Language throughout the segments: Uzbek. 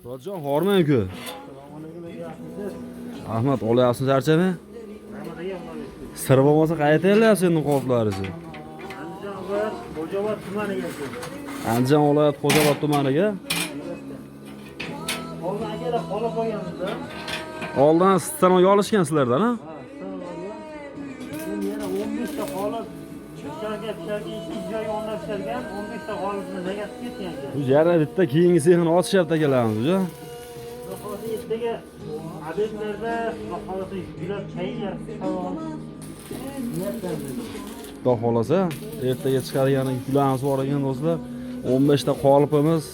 Murodjon, hormang ku. Ahmad, olyapsiz archami? Sir bo'lmasa qayerda elayapsiz endi qoliplarisiz? Xo'jobod tumaniga. Andijon viloyat Xo'jobod tumaniga. Oldin akalar qolib qo'yganmiz-da. Oldin stanoga olishgan sizlardan, ha? Endi yana 15 ta qolib pisharga ijroga o'rnashtirgan 15 ta qolibni zagat ketgan ekan. Bu yana bitta keyingi sexini ochishyapti akalarimiz, ha? Hozir ertaga obedlarda hozir yulab chaylar salom. Xudo xolasa, ertaga chiqargani yuklarimiz bor ekan do'stlar. 15 ta qolipimiz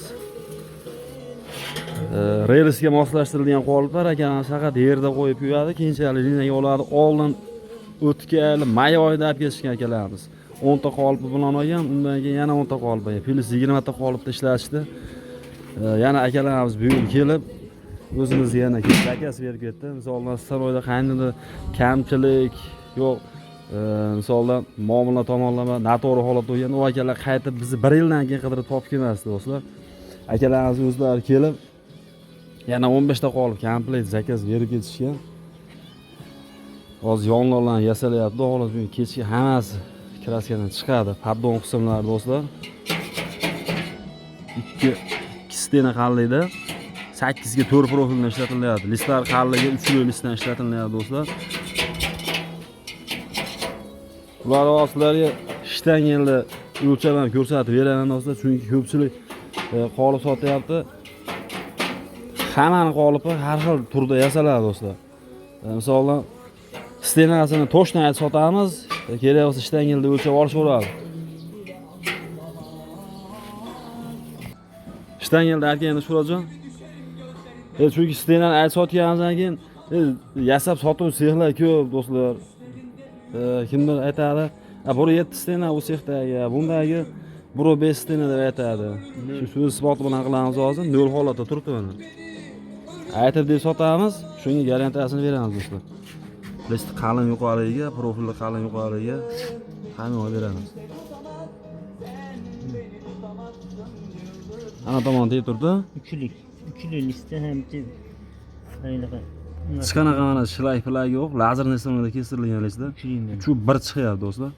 relsga moslashtirilgan qoliplar ekan, faqat yerda qo'yib qo'yadi, keyinchalik liniyaga oladi. Oldin o'tgan may oyida olib ketishgan akalarimiz. 10 ta qolip bilan olgan, undan keyin yana 10 ta qolip, plus 20 ta qolipda ishlatishdi. Yana akalarimiz bu yil kelib o'zimizga yana zakaz berib ketdi. Misoldan stanoyda qanday kamchilik yo'q, misoldan muomala tomonlama noto'g'ri holatda bo'lgan u akalar qaytib bizni 1 yildan keyin qidirib topib kelmasdi do'stlar. Akalarimiz o'zlari kelib yana 15 ta qolib komplekt zakaz berib ketishgan. Hozir yong'inlar yasalyapti, xolos bugun kechga hammasi kraskadan chiqadi. Paddon qismlari do'stlar. 2 stena qallaydi. 8 ga 4 profildan ishlatilyapti. Listlar qallaga 3 listdan ishlatilyapti do'stlar. Ular sizlarga shtangelni o'lchamini ko'rsatib beraman do'stlar, chunki ko'pchilik qolip sotyapti. Hammani qolipi har xil turda yasaladi do'stlar. Masalan, stenasini to'shdan aytib sotamiz, kerak bo'lsa shtangelni o'lchab olishaveradi. Shtangelni aytganda Murodjon, chunki stenani aytib sotganimizdan keyin yasab sotuv sexlar ko'p do'stlar. Kimdir aytadi, "Buni 7 stena u sexdagi, bundagi buni 5 stena" deb aytadi. Shu isbot bilan qilamiz hozir, nol holatda turibdi mana. Aytib deb sotamiz, shunga garantiyasini beramiz do'stlar. List qalin yuqoriga, profilli qalin yuqoriga hamma beramiz. Ana tomon deb turdi. 3 lista ham aynaqa. Hech qanaqa mana shlay yo'q, lazerni sistemada kestirilgan lista. Shu bir chiqyapti do'stlar.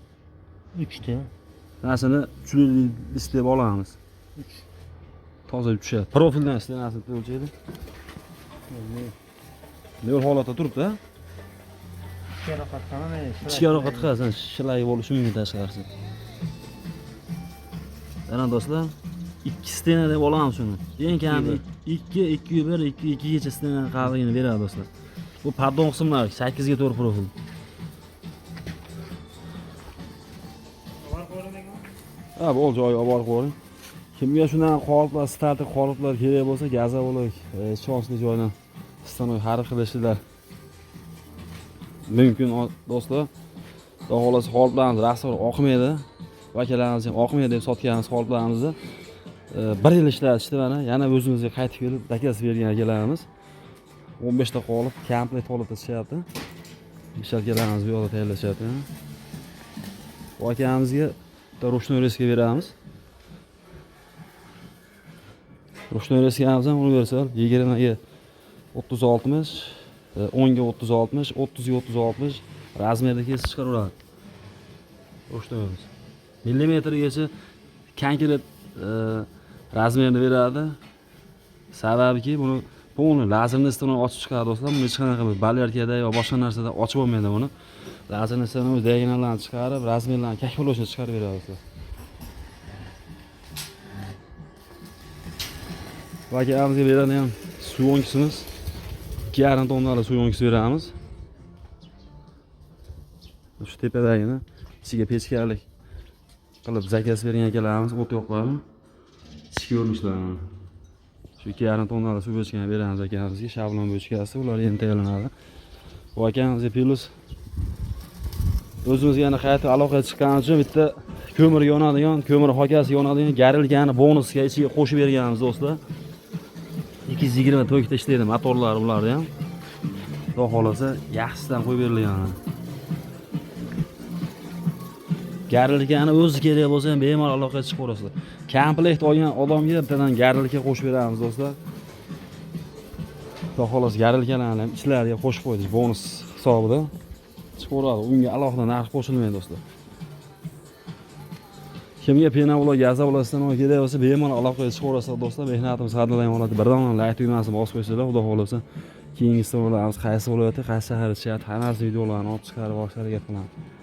3 ta. Nasini 3 list deb olamiz. 3. Toza tushadi. Profildan stenasini o'lchaydi. Nol holatda turibdi, ha? Ichkariroqqa tiqasan, shlay bo'lishi mumkin tashqarisi. Ana do'stlar, 2 stena deb olamiz shuni. Eng kami 2, 2.1, 2 gacha stena qaligini beradi do'stlar. Bu pardon qismlar 8 ga 4 profil. Bu joyi olib borib qo'ying. Kimga shunaqa qoliplar, starter qoliplar kerak bo'lsa, gazavolik, chonsli joydan stanoy xarid qilishlar mumkin do'stlar. Xudo xolasa qoliplarimiz rasmiy oqmaydi. Vakalarimiz ham oqmaydi deb sotganimiz qoliplarimizni 1 yil ishlatishdi mana. Yana o'zimizga qaytib kelib zakaz bergan akalarimiz 15 ta qolib komplekt holatda ishlashayapti. Ishlatganlarimiz bu yoqda tayyorlashyapti. Bu akamizga ruchnoy reska beramiz. Ruchnoy reskamiz ham universal 20 ga 30-60, 10 ga 30-60, 30 ga 30-60 razmerda kesib chiqaraveradi. Ruchnoyimiz. Millimetrgacha konkret razmerni beradi. Sababiki buni polni lazerni stenoy ochib chiqadi do'stlar. Buni hech qanaqa balyarkada yoki boshqa narsada ochib bo'lmaydi buni. Lazerni stenoy diagonallarni chiqarib, razmerlarni kakfalashni chiqarib beradi do'stlar. Vakamizga beradigan suv o'nkisimiz 2,5 tonnali suv o'nkisi beramiz. Shu tepadagini ichiga pechkalik qilib zakaz bergan akalarimiz o't yoqadi. Ichki ko'rinishlarni. Shu 2,5 tonnali suv bochkani beramiz akamizga, shablon bochkasi, ular endi tayyorlanadi. Bu akamizga plus o'zimizga yana qayta aloqaga chiqqan uchun bitta ko'mir yonadigan, ko'mir hokasi yonadigan garilgani bonusga ichiga qo'shib berganmiz do'stlar. 220 tokda ishlaydi motorlar ularni ham. Xudo xolasa yaxshisidan qo'yib berilgan. Garilgani o'zi kerak bo'lsa ham bemalol aloqaga chiqib ko'rasizlar. Komplekt olgan odamga bittadan garilga qo'shib beramiz do'stlar. Xudo xolos yarilganlarni ham ichlariga qo'shib qo'ydik bonus hisobida. Chiqaveradi. Unga alohida narx qo'shilmaydi do'stlar. Kimga penavlo gazavlasidan kerak bo'lsa, bemalol aloqaga chiqaverasiz do'stlar. Mehnatimiz qadrlangan holda bir dona like tugmasini bosib qo'ysanglar, xudo xolasa keyingi savollarimiz qaysi viloyatda, qaysi shahar ishyapti, hammasi videolarni olib chiqarib olishga harakat qilamiz.